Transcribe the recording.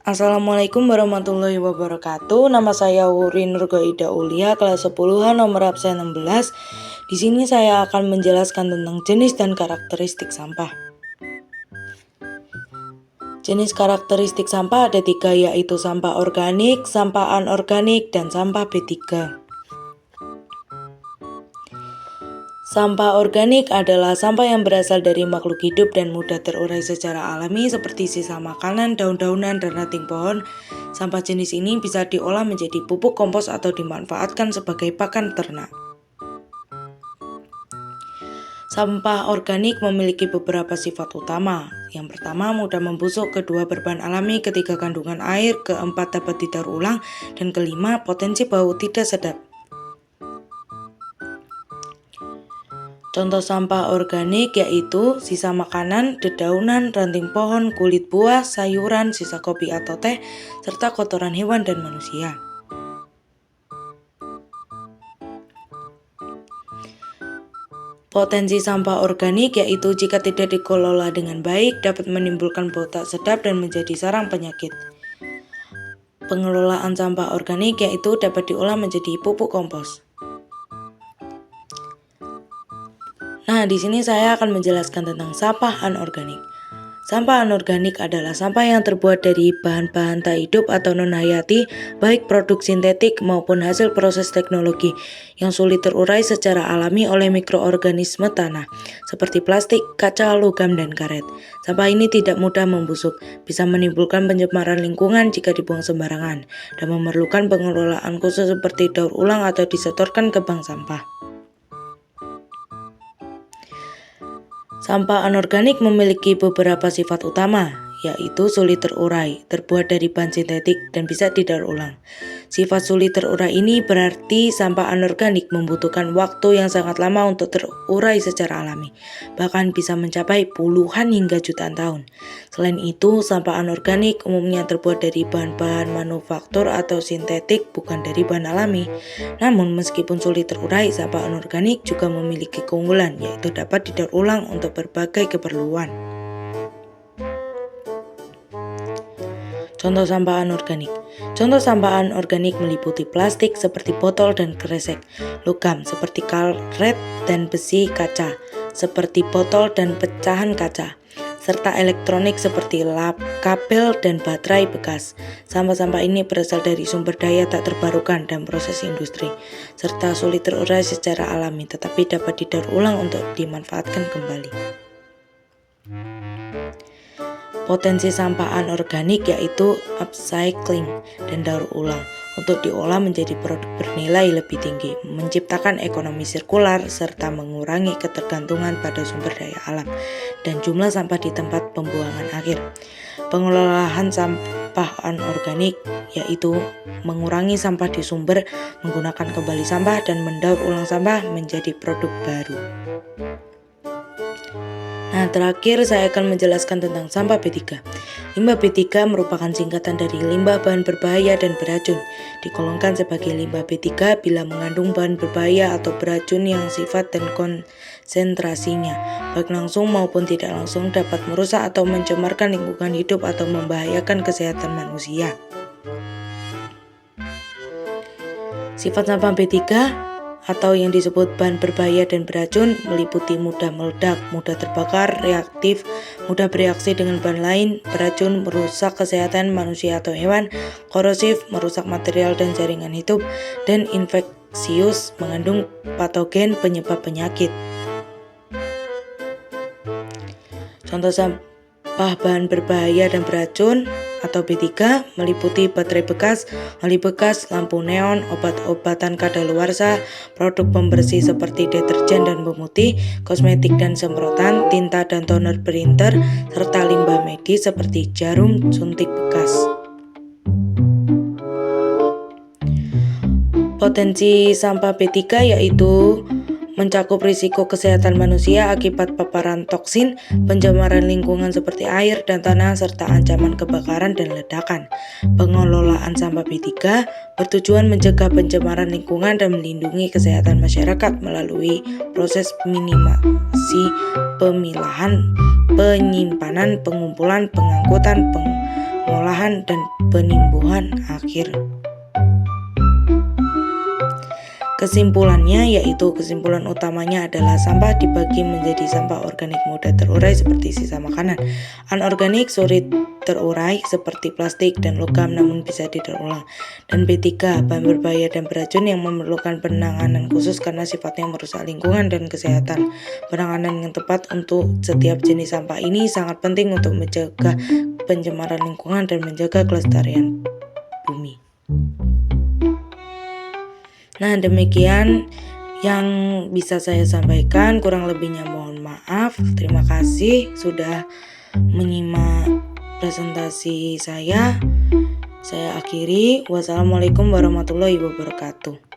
Assalamualaikum warahmatullahi wabarakatuh. Nama saya Wuri Nurgoida Ulia, kelas 10 nomor absen 16. Di sini saya akan menjelaskan tentang jenis dan karakteristik sampah. Jenis karakteristik sampah ada 3, yaitu sampah organik, sampah anorganik, dan sampah B3. Sampah organik adalah sampah yang berasal dari makhluk hidup dan mudah terurai secara alami seperti sisa makanan, daun-daunan, dan ranting pohon. Sampah jenis ini bisa diolah menjadi pupuk kompos atau dimanfaatkan sebagai pakan ternak. Sampah organik memiliki beberapa sifat utama. Yang pertama, mudah membusuk, kedua, berbahan alami, ketiga, kandungan air, keempat, dapat didaur ulang, dan kelima, potensi bau tidak sedap. Contoh sampah organik yaitu sisa makanan, dedaunan, ranting pohon, kulit buah, sayuran, sisa kopi atau teh, serta kotoran hewan dan manusia. Potensi sampah organik yaitu jika tidak dikelola dengan baik dapat menimbulkan bau tak sedap dan menjadi sarang penyakit. Pengelolaan sampah organik yaitu dapat diolah menjadi pupuk kompos. Nah, di sini saya akan menjelaskan tentang sampah anorganik. Sampah anorganik adalah sampah yang terbuat dari bahan-bahan tak hidup atau non-hayati, baik produk sintetik maupun hasil proses teknologi yang sulit terurai secara alami oleh mikroorganisme tanah, seperti plastik, kaca, logam, dan karet. Sampah ini tidak mudah membusuk, bisa menimbulkan pencemaran lingkungan jika dibuang sembarangan, dan memerlukan pengelolaan khusus seperti daur ulang atau disetorkan ke bank sampah. Sampah anorganik memiliki beberapa sifat utama, yaitu sulit terurai, terbuat dari bahan sintetik, dan bisa didaur ulang. Sifat sulit terurai ini berarti sampah anorganik membutuhkan waktu yang sangat lama untuk terurai secara alami, bahkan bisa mencapai puluhan hingga jutaan tahun. Selain itu, sampah anorganik umumnya terbuat dari bahan-bahan manufaktur atau sintetik, bukan dari bahan alami. Namun, meskipun sulit terurai, sampah anorganik juga memiliki keunggulan, yaitu dapat didaur ulang untuk berbagai keperluan. Contoh sampah anorganik. Contoh sampah anorganik meliputi plastik seperti botol dan kresek, logam seperti karet dan besi kaca, seperti botol dan pecahan kaca, serta elektronik seperti kabel dan baterai bekas. Sampah-sampah ini berasal dari sumber daya tak terbarukan dan proses industri, serta sulit terurai secara alami tetapi dapat didaur ulang untuk dimanfaatkan kembali. Potensi sampah anorganik yaitu upcycling dan daur ulang untuk diolah menjadi produk bernilai lebih tinggi, menciptakan ekonomi sirkular serta mengurangi ketergantungan pada sumber daya alam dan jumlah sampah di tempat pembuangan akhir. Pengelolaan sampah anorganik yaitu mengurangi sampah di sumber, menggunakan kembali sampah dan mendaur ulang sampah menjadi produk baru. Nah, terakhir saya akan menjelaskan tentang sampah B3. Limbah B3 merupakan singkatan dari limbah bahan berbahaya dan beracun. Digolongkan sebagai limbah B3 bila mengandung bahan berbahaya atau beracun yang sifat dan konsentrasinya, baik langsung maupun tidak langsung, dapat merusak atau mencemarkan lingkungan hidup atau membahayakan kesehatan manusia. Sifat sampah B3 atau yang disebut bahan berbahaya dan beracun meliputi mudah meledak, mudah terbakar, reaktif, mudah bereaksi dengan bahan lain, beracun, merusak kesehatan manusia atau hewan, korosif, merusak material dan jaringan hidup, dan infeksius, mengandung patogen penyebab penyakit. Contoh sampah bahan berbahaya dan beracun atau B3 meliputi baterai bekas, oli bekas, lampu neon, obat-obatan kadaluarsa, produk pembersih seperti deterjen dan pemutih, kosmetik dan semprotan, tinta dan toner printer, serta limbah medis seperti jarum suntik bekas. Potensi sampah B3 yaitu mencakup risiko kesehatan manusia akibat paparan toksin, pencemaran lingkungan seperti air dan tanah, serta ancaman kebakaran dan ledakan. Pengelolaan sampah B3 bertujuan mencegah pencemaran lingkungan dan melindungi kesehatan masyarakat melalui proses minimasi, pemilahan, penyimpanan, pengumpulan, pengangkutan, pengolahan dan penimbuhan akhir. Kesimpulannya yaitu kesimpulan utamanya adalah sampah dibagi menjadi sampah organik mudah terurai seperti sisa makanan, anorganik sulit terurai seperti plastik dan logam namun bisa didaur ulang, dan B3 bahan berbahaya dan beracun yang memerlukan penanganan khusus karena sifatnya merusak lingkungan dan kesehatan. Penanganan yang tepat untuk setiap jenis sampah ini sangat penting untuk menjaga pencemaran lingkungan dan menjaga kelestarian bumi. Nah, demikian yang bisa saya sampaikan, kurang lebihnya mohon maaf. Terima kasih sudah menyimak presentasi saya. Saya akhiri. Wassalamualaikum warahmatullahi wabarakatuh.